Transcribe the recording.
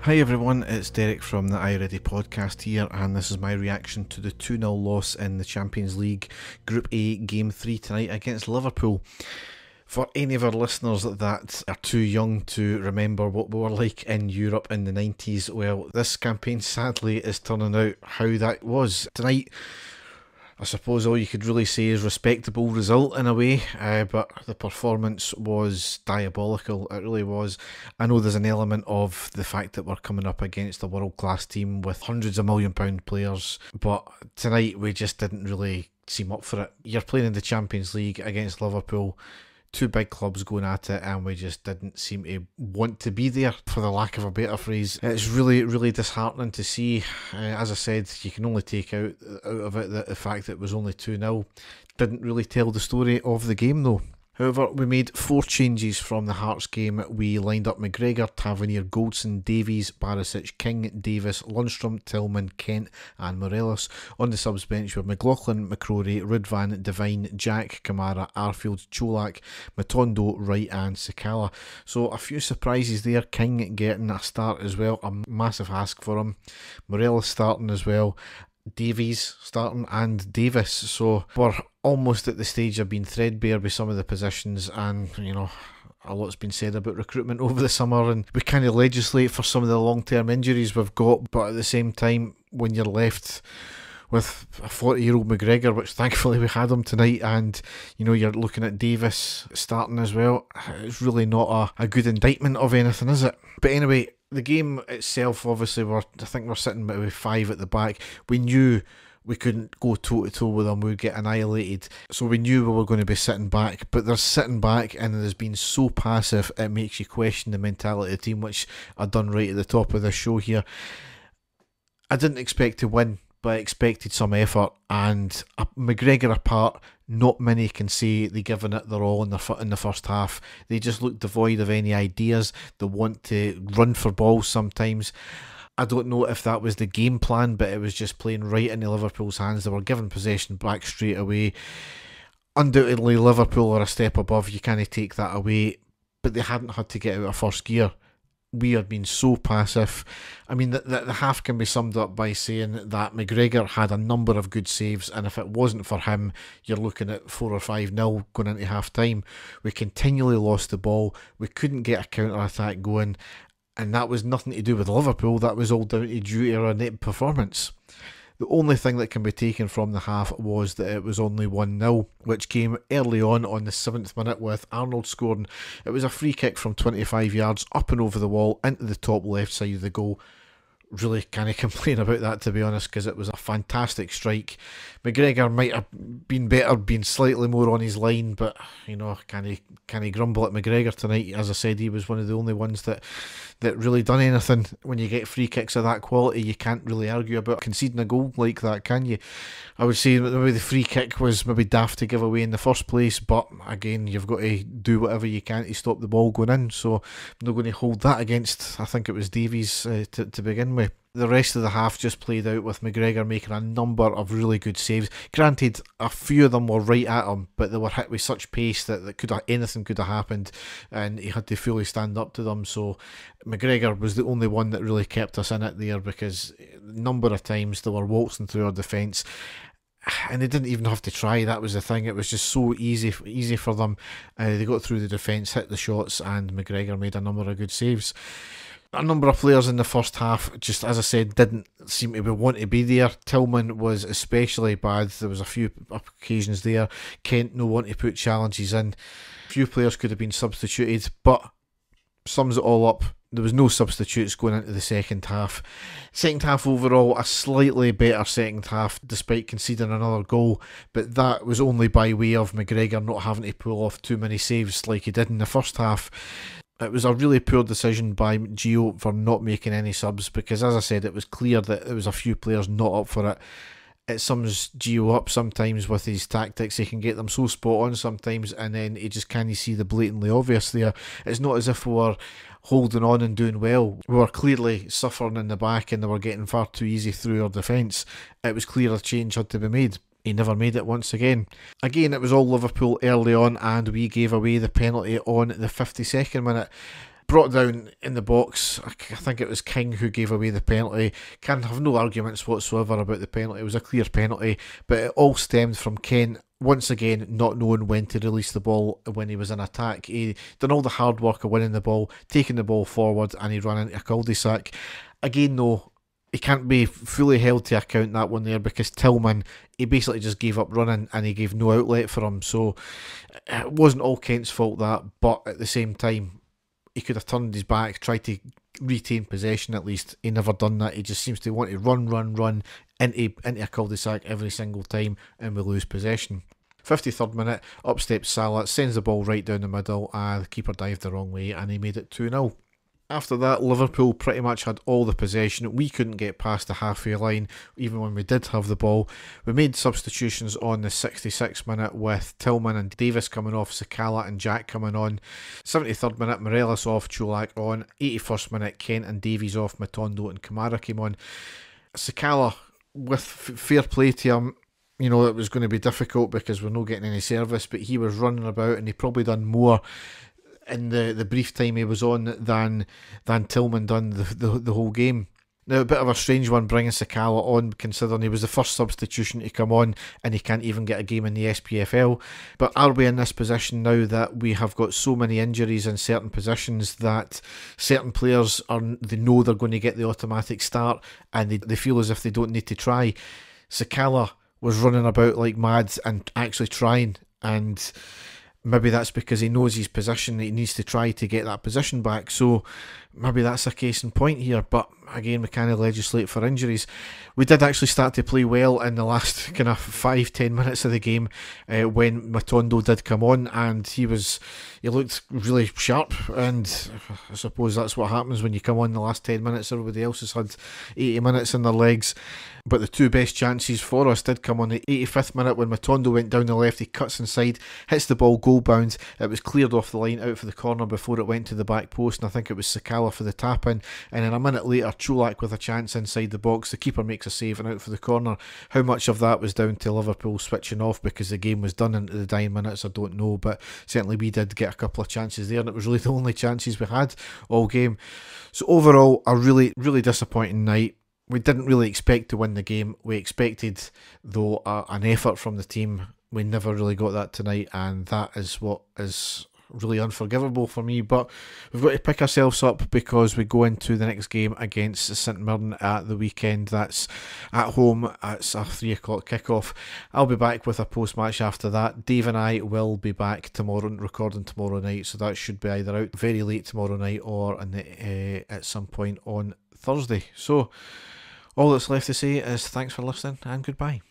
Hi everyone, it's Derek from the iReady podcast here, and this is my reaction to the 2-0 loss in the Champions League Group A Game 3 tonight against Liverpool. For any of our listeners that are too young to remember what we were like in Europe in the 90s, well, this campaign sadly is turning out how that was. Tonight, I suppose all you could really say is respectable result in a way, but the performance was diabolical. It really was. I know there's an element of the fact that we're coming up against a world-class team with hundreds of £1 million players, but tonight we just didn't really seem up for it. You're playing in the Champions League against Liverpool, two big clubs going at it, and we just didn't seem to want to be there, for the lack of a better phrase. It's really, really disheartening to see. As I said, you can only take out of it the fact that it was only 2-0. Didn't really tell the story of the game though. However, we made 4 changes from the Hearts game. We lined up McGregor, Tavernier, Goldson, Davies, Barisic, King, Davis, Lundstrom, Tillman, Kent and Morelos. On the subs bench were McLaughlin, McCrory, Rudvan, Devine, Jack, Kamara, Arfield, Cholak, Matondo, Wright and Sakala. So a few surprises there. King getting a start as well, a massive ask for him. Morelos starting as well. Davies starting and Davis, so we're almost at the stage of being threadbare with some of the positions, and you know, a lot's been said about recruitment over the summer and we kind of legislate for some of the long-term injuries we've got, but at the same time when you're left with a 40-year-old McGregor, which thankfully we had him tonight, and you know, you're looking at Davis starting as well, it's really not a good indictment of anything, is it? But anyway, the game itself, obviously, I think we're sitting with 5 at the back. We knew we couldn't go toe-to-toe with them, we would get annihilated. So we knew we were going to be sitting back, but they're sitting back and there's been so passive, it makes you question the mentality of the team, which I've done right at the top of this show here. I didn't expect to win, but I expected some effort, and McGregor apart, not many can say they've given it their all in the first half. They just look devoid of any ideas. They want to run for balls sometimes. I don't know if that was the game plan, but it was just playing right into Liverpool's hands. They were given possession back straight away. Undoubtedly Liverpool are a step above, you can't take that away, but they hadn't had to get out of first gear. We had been so passive. I mean, the half can be summed up by saying that McGregor had a number of good saves, and if it wasn't for him, you're looking at 4 or 5-0 going into half time. We continually lost the ball, we couldn't get a counter-attack going, and that was nothing to do with Liverpool, that was all down to due to our net performance. The only thing that can be taken from the half was that it was only 1-0, which came early on the 7th minute with Arnold scoring. It was a free kick from 25 yards up and over the wall into the top left side of the goal. Really can't complain about that, to be honest, because it was a fantastic strike. McGregor might have been better, being slightly more on his line, but you know, can he grumble at McGregor tonight? As I said, he was one of the only ones that really done anything. When you get free kicks of that quality, you can't really argue about conceding a goal like that, can you? I would say maybe the free kick was maybe daft to give away in the first place, but again, you've got to do whatever you can to stop the ball going in, so I'm not going to hold that against, I think it was Davies to begin with. The rest of the half just played out with McGregor making a number of really good saves. Granted, a few of them were right at him, but they were hit with such pace that anything could have happened, and he had to fully stand up to them. So McGregor was the only one that really kept us in it there, because a number of times they were waltzing through our defence, and they didn't even have to try. That was the thing, it was just so easy for them. They got through the defence, hit the shots, and McGregor made a number of good saves. A number of players in the first half, just as I said, didn't seem to want to be there. Tillman was especially bad. There was a few occasions there. Kent no want to put challenges in. A few players could have been substituted, but sums it all up, there was no substitutes going into the second half. Second half overall, a slightly better second half despite conceding another goal, but that was only by way of McGregor not having to pull off too many saves like he did in the first half. It was a really poor decision by Gio for not making any subs, because as I said, it was clear that there was a few players not up for it. It sums Gio up sometimes with his tactics. He can get them so spot on sometimes, and then he just can't see the blatantly obvious there. It's not as if we were holding on and doing well. We were clearly suffering in the back and they were getting far too easy through our defence. It was clear a change had to be made. He never made it once again. Again, it was all Liverpool early on, and we gave away the penalty on the 52nd minute. brought down in the box. I think it was King who gave away the penalty. Can have no arguments whatsoever about the penalty. It was a clear penalty, but it all stemmed from Kent once again not knowing when to release the ball when he was in attack. He done all the hard work of winning the ball, taking the ball forward, and he ran into a cul-de-sac. Again, though, he can't be fully held to account, that one there, because Tillman, he basically just gave up running and he gave no outlet for him. So it wasn't all Kent's fault, that, but at the same time, he could have turned his back, tried to retain possession at least. He never done that. He just seems to want to run into a cul-de-sac every single time, and we lose possession. 53rd minute, up steps Salah, sends the ball right down the middle, and the keeper dived the wrong way, and he made it 2-0. After that, Liverpool pretty much had all the possession. We couldn't get past the halfway line, even when we did have the ball. We made substitutions on the 66th minute with Tillman and Davis coming off, Sakala and Jack coming on. 73rd minute, Morelos off, Čolak on. 81st minute, Kent and Davies off, Matondo and Kamara came on. Sakala, with fair play to him, you know, it was going to be difficult because we're not getting any service, but he was running about and he probably done more in the brief time he was on than Tillman done the whole game. Now, a bit of a strange one bringing Sakala on, considering he was the first substitution to come on and he can't even get a game in the SPFL. But are we in this position now that we have got so many injuries in certain positions that certain players they know they're going to get the automatic start and they feel as if they don't need to try? Sakala was running about like mad and actually trying, and maybe that's because he knows his position, he needs to try to get that position back. So maybe that's a case in point here. But again, we kind of legislate for injuries. We did actually start to play well in the last kind of 5-10 minutes of the game when Matondo did come on, and he looked really sharp, and I suppose that's what happens when you come on the last 10 minutes. Everybody else has had 80 minutes in their legs. But the two best chances for us did come on the 85th minute when Matondo went down the left, he cuts inside, hits the ball goal bound. It was cleared off the line out for the corner before it went to the back post, and I think it was Sakala for the tap in. And then a minute later, Čolak with a chance inside the box, the keeper makes a save and out for the corner. How much of that was down to Liverpool switching off because the game was done into the dying minutes, I don't know, but certainly we did get a couple of chances there, and it was really the only chances we had all game. So overall, a really, really disappointing night. We didn't really expect to win the game. We expected, though, an effort from the team. We never really got that tonight, and that is what is really unforgivable for me. But we've got to pick ourselves up because we go into the next game against St Mirren at the weekend. That's at home. It's a 3 o'clock kickoff. I'll be back with a post-match after that. Dave and I will be back tomorrow, recording tomorrow night, so that should be either out very late tomorrow night or at some point on Thursday. So all that's left to say is thanks for listening and goodbye.